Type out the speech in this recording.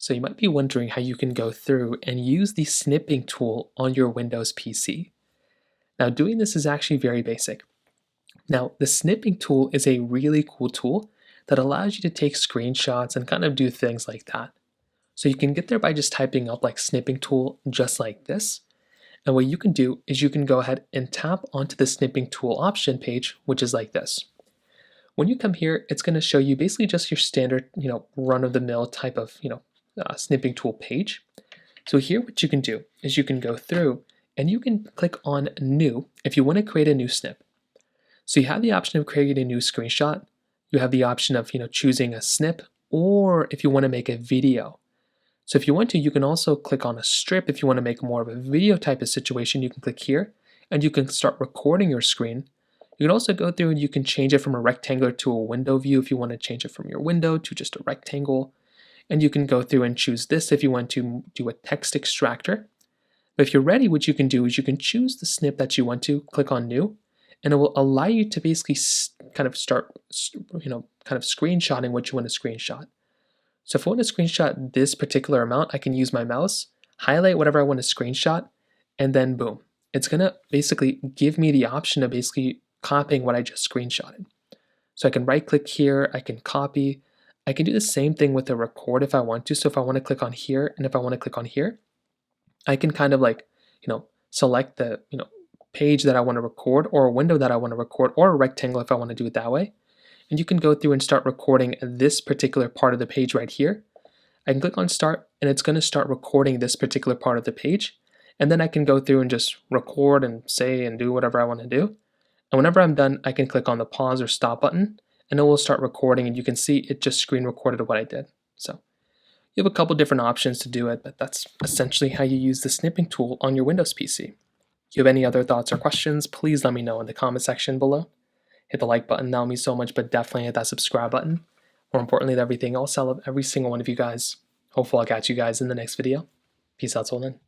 So you might be wondering how you can go through and use the snipping tool on your Windows PC. Now doing this is actually very basic. Now the snipping tool is a really cool tool that allows you to take screenshots and kind of do things like that. So you can get there by just typing up like snipping tool just like this. And what you can do is you can go ahead and tap onto the snipping tool option page, which is like this. When you come here, it's going to show you basically just your standard, run-of-the-mill type of, snipping tool page. So here what you can do is you can go through and you can click on new if you want to create a new snip. So you have the option of creating a new screenshot. You have the option of, choosing a snip, or if you want to make a video. So if you want to, you can also click on a strip. If you want to make more of a video type of situation, you can click here and you can start recording your screen. You can also go through and you can change it from a rectangular to a window view if you want to change it from your window to just a rectangle. And you can go through and choose this if you want to do a text extractor. But if you're ready, what you can do is you can choose the snip that you want to, click on new, and it will allow you to basically kind of start, screenshotting what you want to screenshot. So if I want to screenshot this particular amount, I can use my mouse, highlight whatever I want to screenshot, and then boom. It's going to basically give me the option of basically copying what I just screenshotted. So I can right click here, I can copy. I can do the same thing with the record if I want to. So if I want to click on here and if I want to click on here, I can kind of select the page that I want to record, or a window that I want to record, or a rectangle if I want to do it that way. And you can go through and start recording this particular part of the page right here. I can click on start and it's going to start recording this particular part of the page. And then I can go through and just record and say and do whatever I want to do. And whenever I'm done, I can click on the pause or stop button and it will start recording, and you can see it just screen recorded what I did. So you have a couple different options to do it, but that's essentially how you use the snipping tool on your Windows PC. If you have any other thoughts or questions, please let me know in the comment section below. Hit the like button, that would mean so much, but definitely hit that subscribe button. More importantly than everything else, I love every single one of you guys. Hopefully I'll catch you guys in the next video. Peace out, till then.